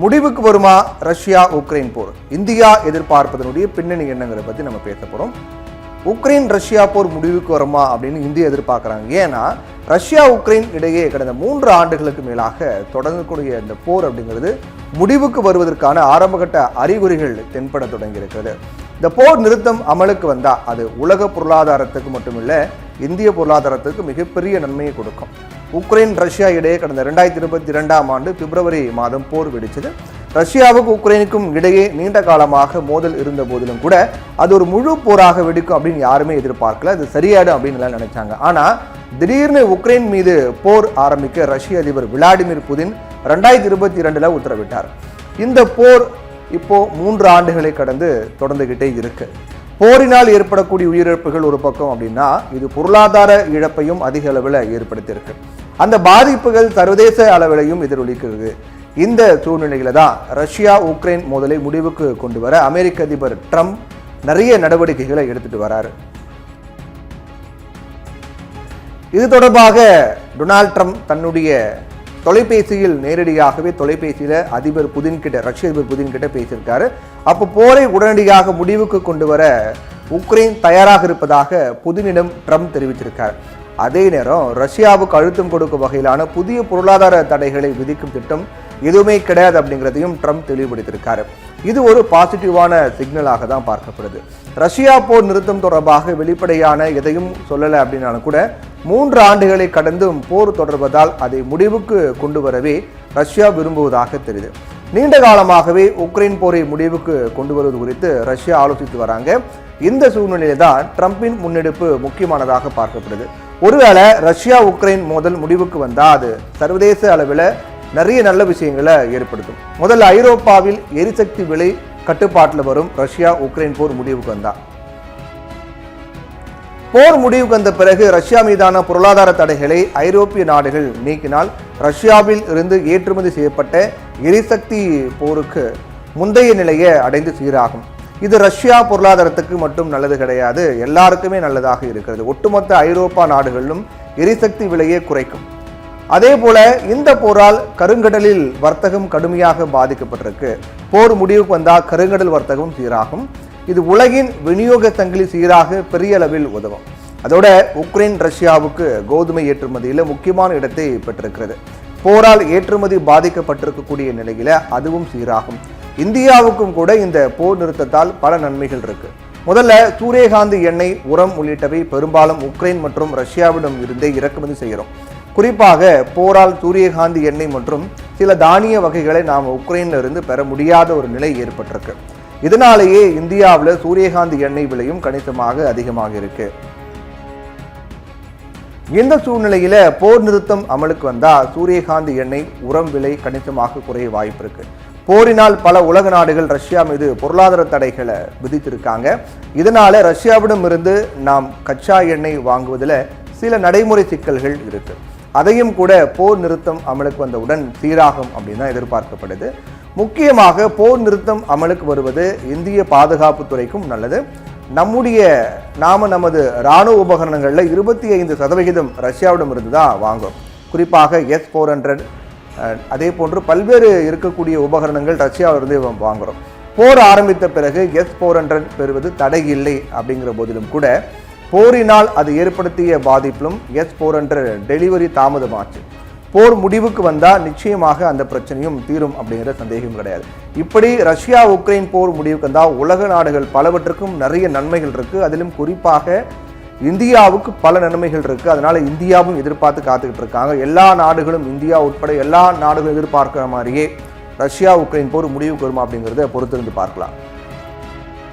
முடிவுக்கு வருமா Russia Ukraine போர்? India எதிர்பார்ப்பதனுடைய பின்னணி என்னங்கிறத பற்றி நம்ம பேச போகிறோம். உக்ரைன் ரஷ்யா போர் முடிவுக்கு வருமா அப்படின்னு இந்தியா எதிர்பார்க்குறாங்க. ஏன்னா ரஷ்யா உக்ரைன் இடையே கடந்த 3 ஆண்டுகளுக்கு மேலாக தொடங்கக்கூடிய இந்த போர் அப்படிங்கிறது முடிவுக்கு வருவதற்கான ஆரம்பகட்ட அறிகுறிகள் தென்பட தொடங்கியிருக்கிறது. இந்த போர் நிறுத்தம் அமலுக்கு வந்தால் அது உலக பொருளாதாரத்துக்கு மட்டுமில்லை, இந்திய பொருளாதாரத்துக்கு மிகப்பெரிய நன்மையை கொடுக்கும். உக்ரைன் ரஷ்யா இடையே கடந்த 2022ஆம் ஆண்டு பிப்ரவரி மாதம் போர் வெடிச்சது. ரஷ்யாவுக்கு உக்ரைனுக்கும் இடையே நீண்ட காலமாக மோதல் இருந்த போதிலும் கூட அது ஒரு முழு போராக வெடிக்கும் அப்படின்னு யாருமே எதிர்பார்க்கல. அது சரியாடும் அப்படின்னு நினைச்சாங்க. ஆனால் திடீர்னு உக்ரைன் மீது போர் ஆரம்பிக்க ரஷ்ய அதிபர் விளாடிமிர் புதின் 2022 உத்தரவிட்டார். இந்த போர் இப்போ 3 ஆண்டுகளை கடந்து தொடர்ந்துகிட்டே இருக்கு. போரினால் ஏற்படக்கூடிய உயிரிழப்புகள் ஒரு பக்கம் அப்படின்னா இது பொருளாதார இழப்பையும் அதிக அளவில் ஏற்படுத்தியிருக்கு. அந்த பாதிப்புகள் சர்வதேச அளவிலையும் எதிரொலிக்கிறது. இந்த சூழ்நிலையில தான் ரஷ்யா உக்ரைன் மோதலை முடிவுக்கு கொண்டு வர அமெரிக்க அதிபர் ட்ரம்ப் நிறைய நடவடிக்கைகளை எடுத்துட்டு வராரு. இது தொடர்பாக டொனால்ட் ட்ரம்ப் தன்னுடைய தொலைபேசியில் நேரடியாகவே தொலைபேசியில அதிபர் புதின் கிட்ட, ரஷ்ய அதிபர் புதின் கிட்ட பேசியிருக்காரு. அப்போ போரை உடனடியாக முடிவுக்கு கொண்டு வர உக்ரைன் தயாராக இருப்பதாக புதினிடம் ட்ரம்ப் தெரிவித்திருக்கார். அதே நேரம் ரஷ்யாவுக்கு அழுத்தம் கொடுக்கும் வகையிலான புதிய பொருளாதார தடைகளை விதிக்கும் திட்டம் எதுவுமே கிடையாது அப்படிங்கிறதையும் ட்ரம்ப் தெளிவுபடுத்தியிருக்காரு. இது ஒரு பாசிட்டிவான சிக்னலாக தான் பார்க்கப்படுது. ரஷ்யா போர் நிறுத்தம் தொடர்பாக வெளிப்படையான எதையும் சொல்லலை அப்படின்னாலும் கூட 3 ஆண்டுகளை கடந்தும் போர் தொடர்வதால் அதை முடிவுக்கு கொண்டு வரவே ரஷ்யா விரும்புவதாக தெரியுது. நீண்ட காலமாகவே உக்ரைன் போரை முடிவுக்கு கொண்டு வருவது குறித்து ரஷ்யா ஆலோசித்து வராங்க. இந்த சூழ்நிலையில தான் ட்ரம்பின் முன்னெடுப்பு முக்கியமானதாக பார்க்கப்படுது. ஒருவேளை ரஷ்யா உக்ரைன் மோதல் முடிவுக்கு வந்தால் அது சர்வதேச அளவில் நிறைய நல்ல விஷயங்களை ஏற்படுத்தும். முதல்ல ஐரோப்பாவில் எரிசக்தி விலை கட்டுப்பாட்டில் வரும். ரஷ்யா உக்ரைன் போர் முடிவுக்கு வந்தா போர் முடிவுக்கு வந்த பிறகு ரஷ்யா மீதான பொருளாதார தடைகளை ஐரோப்பிய நாடுகள் நீக்கினால் ரஷ்யாவில் இருந்து ஏற்றுமதி செய்யப்பட்ட எரிசக்தி போருக்கு முந்தைய நிலையை அடைந்து சீராகும். இது ரஷ்யா பொருளாதாரத்துக்கு மட்டும் நல்லது கிடையாது, எல்லாருக்குமே நல்லதாக இருக்கிறது. ஒட்டுமொத்த ஐரோப்பா நாடுகளிலும் எரிசக்தி விலையை குறைக்கும். அதே போல இந்த போரால் கருங்கடலில் வர்த்தகம் கடுமையாக பாதிக்கப்பட்டிருக்கு. போர் முடிவுக்கு வந்தால் கருங்கடல் வர்த்தகம் சீராகும். இது உலகின் விநியோக சங்கிலி சீராக பெரிய அளவில் உதவும். அதோட உக்ரைன் ரஷ்யாவுக்கு கோதுமை ஏற்றுமதியில் முக்கியமான இடத்தை பெற்றிருக்கிறது. போரால் ஏற்றுமதி பாதிக்கப்பட்டிருக்கக்கூடிய நிலையில அதுவும் சீராகும். இந்தியாவுக்கும் கூட இந்த போர் நிறுத்தத்தால் பல நன்மைகள் இருக்கு. முதல்ல சூரியகாந்தி எண்ணெய், உரம் உள்ளிட்டவை பெரும்பாலும் உக்ரைன் மற்றும் ரஷ்யாவிடம் இருந்தே இறக்குமதி செய்கிறோம். குறிப்பாக போரால் சூரியகாந்தி எண்ணெய் மற்றும் சில தானிய வகைகளை நாம் உக்ரைன்ல இருந்து பெற முடியாத ஒரு நிலை ஏற்பட்டிருக்கு. இதனாலேயே இந்தியாவில் சூரியகாந்தி எண்ணெய் விலையும் கணிசமாக அதிகமாக இருக்கு. இந்த சூழ்நிலையில போர் நிறுத்தம் அமலுக்கு வந்தா சூரியகாந்தி எண்ணெய், உரம் விலை கணிசமாக குறைய வாய்ப்பு இருக்கு. போரினால் பல உலக நாடுகள் ரஷ்யா மீது பொருளாதார தடைகளை விதித்திருக்காங்க. இதனால ரஷ்யாவிடம் இருந்து நாம் கச்சா எண்ணெய் வாங்குவதில் சில நடைமுறை சிக்கல்கள் இருக்கு. அதையும் கூட போர் நிறுத்தம் அமலுக்கு வந்தவுடன் சீராகும் அப்படின்னு தான் எதிர்பார்க்கப்படுது. முக்கியமாக போர் நிறுத்தம் அமலுக்கு வருவது இந்திய பாதுகாப்பு துறைக்கும் நல்லது. நமது இராணுவ உபகரணங்களில் 25% ரஷ்யாவிடம் இருந்து தான் வாங்கும். குறிப்பாக S-400 அதே போன்று பல்வேறு இருக்கக்கூடிய உபகரணங்கள் ரஷ்யாவிலிருந்து வாங்குகிறோம். போர் ஆரம்பித்த பிறகு S-400 பெறுவது தடை இல்லை அப்படிங்கிற போதிலும் கூட போரினால் அது ஏற்படுத்திய பாதிப்பிலும் S-400 டெலிவரி தாமதமாச்சு. போர் முடிவுக்கு வந்தால் நிச்சயமாக அந்த பிரச்சனையும் தீரும் அப்படிங்கிற சந்தேகம் கிடையாது. இப்படி ரஷ்யா உக்ரைன் போர் முடிவுக்கு வந்தால் உலக நாடுகள் பலவற்றுக்கும் நிறைய நன்மைகள் இருக்கு. அதிலும் குறிப்பாக இந்தியாவுக்கு பல நன்மைகள் இருக்கு. அதனால இந்தியாவும் எதிர்பார்த்து காத்துக்கிட்டு இருக்காங்க. எல்லா நாடுகளும், இந்தியா உட்பட எல்லா நாடுகளும் எதிர்பார்க்கிற மாதிரியே ரஷ்யா உக்ரைன் போர் முடிவுக்கு வருமா அப்படிங்கிறத பொறுத்திருந்து பார்க்கலாம்.